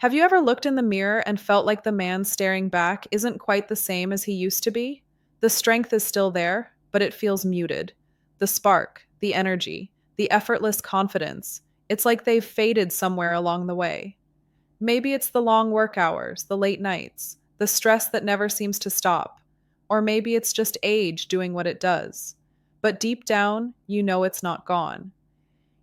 Have you ever looked in the mirror and felt like the man staring back isn't quite the same as he used to be? The strength is still there, but it feels muted. The spark, the energy, the effortless confidence, it's like they've faded somewhere along the way. Maybe it's the long work hours, the late nights, the stress that never seems to stop. Or maybe it's just age doing what it does. But deep down, you know it's not gone.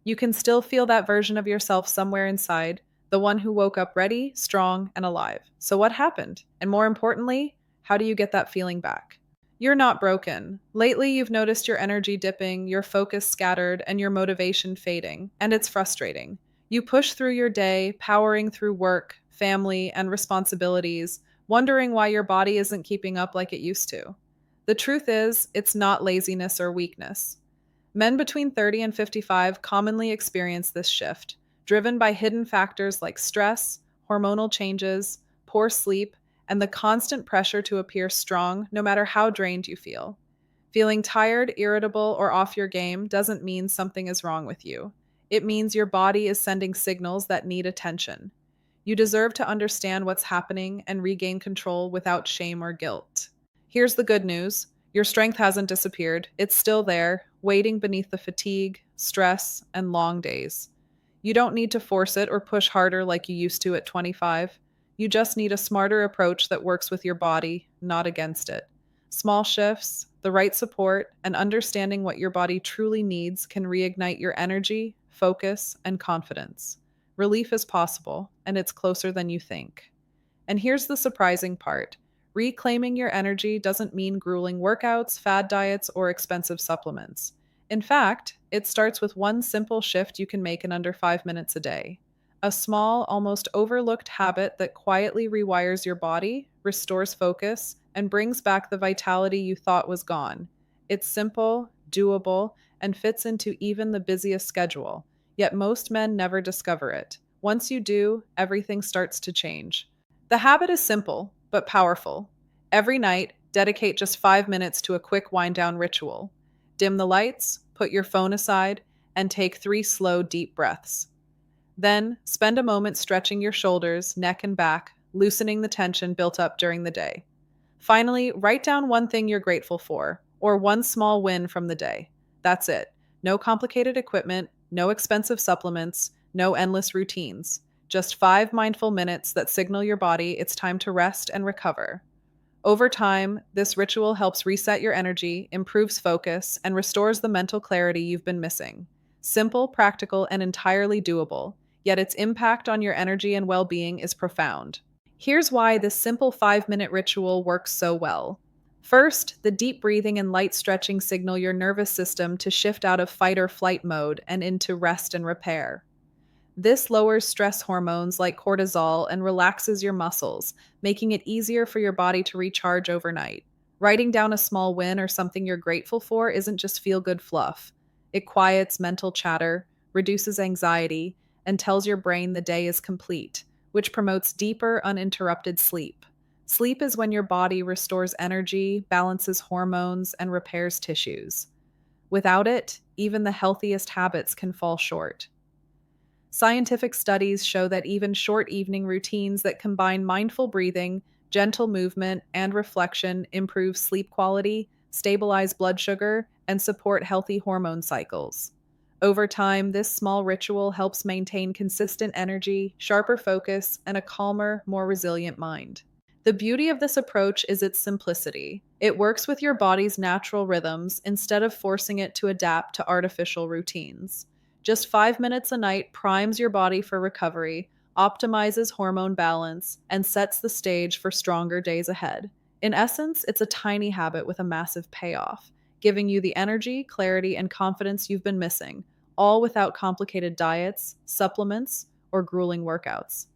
You can still feel that version of yourself somewhere inside, the one who woke up ready, strong, and alive. So, what happened? And more importantly, how do you get that feeling back? You're not broken. Lately, you've noticed your energy dipping, your focus scattered, and your motivation fading, and it's frustrating. You push through your day, powering through work, family, and responsibilities, wondering why your body isn't keeping up like it used to. The truth is, it's not laziness or weakness. Men between 30 and 55 commonly experience this shift, driven by hidden factors like stress, hormonal changes, poor sleep, and the constant pressure to appear strong no matter how drained you feel. Feeling tired, irritable, or off your game doesn't mean something is wrong with you. It means your body is sending signals that need attention. You deserve to understand what's happening and regain control without shame or guilt. Here's the good news: your strength hasn't disappeared, it's still there, waiting beneath the fatigue, stress, and long days. You don't need to force it or push harder like you used to at 25. You just need a smarter approach that works with your body, not against it. Small shifts, the right support, and understanding what your body truly needs can reignite your energy, focus, and confidence. Relief is possible, and it's closer than you think. And here's the surprising part: reclaiming your energy doesn't mean grueling workouts, fad diets, or expensive supplements. In fact, it starts with one simple shift you can make in under 5 minutes a day. A small, almost overlooked habit that quietly rewires your body, restores focus, and brings back the vitality you thought was gone. It's simple, doable, and fits into even the busiest schedule, yet most men never discover it. Once you do, everything starts to change. The habit is simple, but powerful. Every night, dedicate just 5 minutes to a quick wind down ritual. Dim the lights, put your phone aside, and take 3 slow, deep breaths. Then, spend a moment stretching your shoulders, neck, and back, loosening the tension built up during the day. Finally, write down one thing you're grateful for, or one small win from the day. That's it. No complicated equipment, no expensive supplements, no endless routines. Just 5 mindful minutes that signal your body it's time to rest and recover. Over time, this ritual helps reset your energy, improves focus, and restores the mental clarity you've been missing. Simple, practical, and entirely doable, yet its impact on your energy and well being is profound. Here's why this simple 5 minute ritual works so well. First, the deep breathing and light stretching signal your nervous system to shift out of fight or flight mode and into rest and repair. This lowers stress hormones like cortisol and relaxes your muscles, making it easier for your body to recharge overnight. Writing down a small win or something you're grateful for isn't just feel good fluff. It quiets mental chatter, reduces anxiety, and tells your brain the day is complete, which promotes deeper, uninterrupted sleep. Sleep is when your body restores energy, balances hormones, and repairs tissues. Without it, even the healthiest habits can fall short. Scientific studies show that even short evening routines that combine mindful breathing, gentle movement, and reflection improve sleep quality, stabilize blood sugar, and support healthy hormone cycles. Over time, this small ritual helps maintain consistent energy, sharper focus, and a calmer, more resilient mind. The beauty of this approach is its simplicity. It works with your body's natural rhythms instead of forcing it to adapt to artificial routines. Just 5 minutes a night primes your body for recovery, optimizes hormone balance, and sets the stage for stronger days ahead. In essence, it's a tiny habit with a massive payoff, giving you the energy, clarity, and confidence you've been missing, all without complicated diets, supplements, or grueling workouts.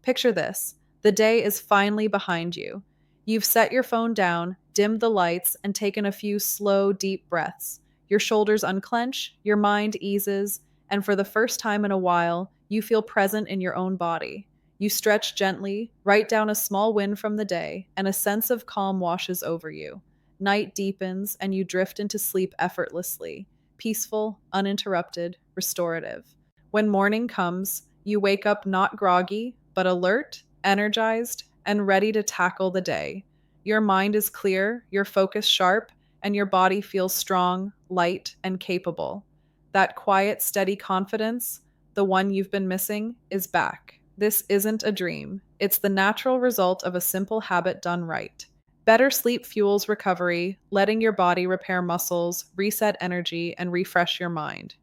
Picture this: the day is finally behind you. You've set your phone down, dimmed the lights, and taken a few slow, deep breaths. Your shoulders unclench, your mind eases, and for the first time in a while, you feel present in your own body. You stretch gently, write down a small win from the day, and a sense of calm washes over you. Night deepens, and you drift into sleep effortlessly, peaceful, uninterrupted, restorative. When morning comes, you wake up not groggy, but alert, energized, and ready to tackle the day. Your mind is clear, your focus sharp, and your body feels strong, light, and capable. That quiet, steady confidence, the one you've been missing, is back. This isn't a dream. It's the natural result of a simple habit done right. Better sleep fuels recovery, letting your body repair muscles, reset energy, and refresh your mind.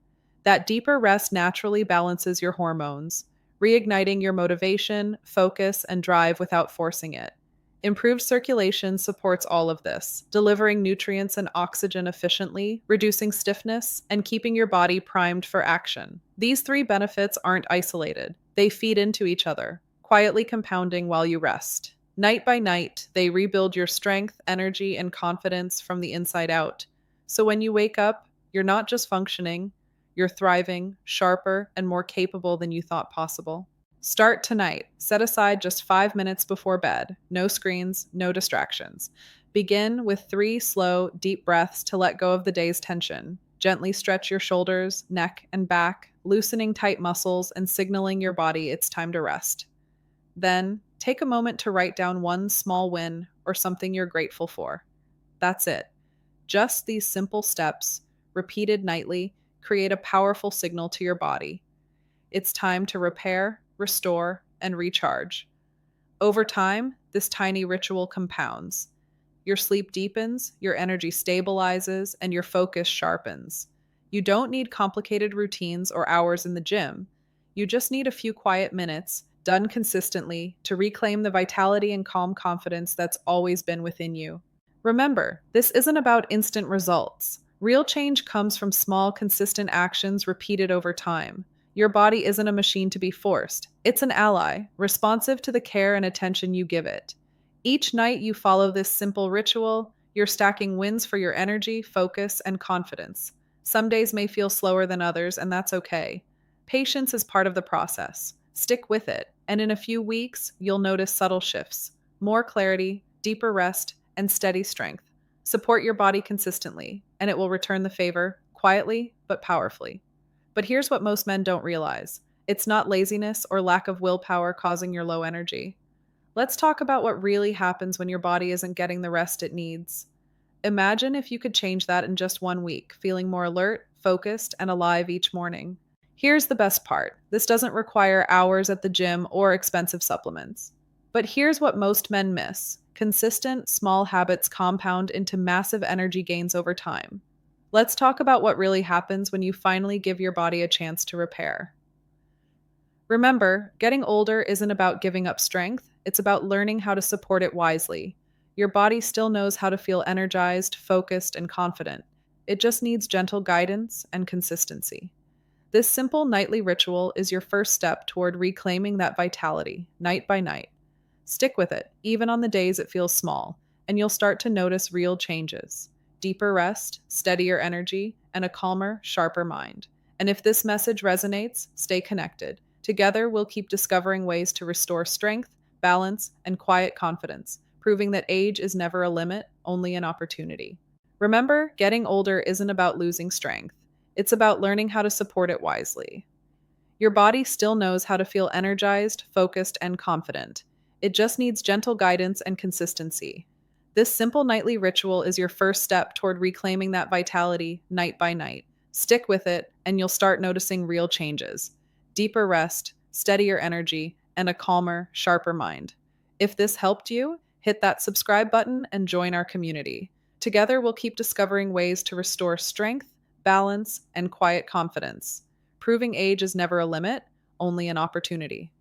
That deeper rest naturally balances your hormones, reigniting your motivation, focus, and drive without forcing it. Improved circulation supports all of this, delivering nutrients and oxygen efficiently, reducing stiffness, and keeping your body primed for action. These three benefits aren't isolated, they feed into each other, quietly compounding while you rest. Night by night, they rebuild your strength, energy, and confidence from the inside out. So when you wake up, you're not just functioning, you're thriving, sharper, and more capable than you thought possible. Start tonight. Set aside just 5 minutes before bed. No screens, no distractions. Begin with 3 slow, deep breaths to let go of the day's tension. Gently stretch your shoulders, neck, and back, loosening tight muscles and signaling your body it's time to rest. Then, take a moment to write down one small win or something you're grateful for. That's it. Just these simple steps, repeated nightly, create a powerful signal to your body. It's time to repair, restore, and recharge. Over time, this tiny ritual compounds. Your sleep deepens, your energy stabilizes, and your focus sharpens. You don't need complicated routines or hours in the gym. You just need a few quiet minutes, done consistently, to reclaim the vitality and calm confidence that's always been within you. Remember, this isn't about instant results. Real change comes from small, consistent actions repeated over time. Your body isn't a machine to be forced. It's an ally, responsive to the care and attention you give it. Each night you follow this simple ritual, you're stacking wins for your energy, focus, and confidence. Some days may feel slower than others, and that's okay. Patience is part of the process. Stick with it, and in a few weeks, you'll notice subtle shifts, more clarity, deeper rest, and steady strength. Support your body consistently, and it will return the favor, quietly but powerfully. But here's what most men don't realize. It's not laziness or lack of willpower causing your low energy. Let's talk about what really happens when your body isn't getting the rest it needs. Imagine if you could change that in just 1 week, feeling more alert, focused, and alive each morning. Here's the best part. This doesn't require hours at the gym or expensive supplements. But here's what most men miss. Consistent, small habits compound into massive energy gains over time. Let's talk about what really happens when you finally give your body a chance to repair. Remember, getting older isn't about giving up strength, it's about learning how to support it wisely. Your body still knows how to feel energized, focused, and confident. It just needs gentle guidance and consistency. This simple nightly ritual is your first step toward reclaiming that vitality, night by night. Stick with it, even on the days it feels small, and you'll start to notice real changes. Deeper rest, steadier energy, and a calmer, sharper mind. And if this message resonates, stay connected. Together, we'll keep discovering ways to restore strength, balance, and quiet confidence, proving that age is never a limit, only an opportunity. Remember, getting older isn't about losing strength. It's about learning how to support it wisely. Your body still knows how to feel energized, focused, and confident. It just needs gentle guidance and consistency. This simple nightly ritual is your first step toward reclaiming that vitality night by night. Stick with it, and you'll start noticing real changes. Deeper rest, steadier energy, and a calmer, sharper mind. If this helped you, hit that subscribe button and join our community. Together, we'll keep discovering ways to restore strength, balance, and quiet confidence, proving age is never a limit, only an opportunity.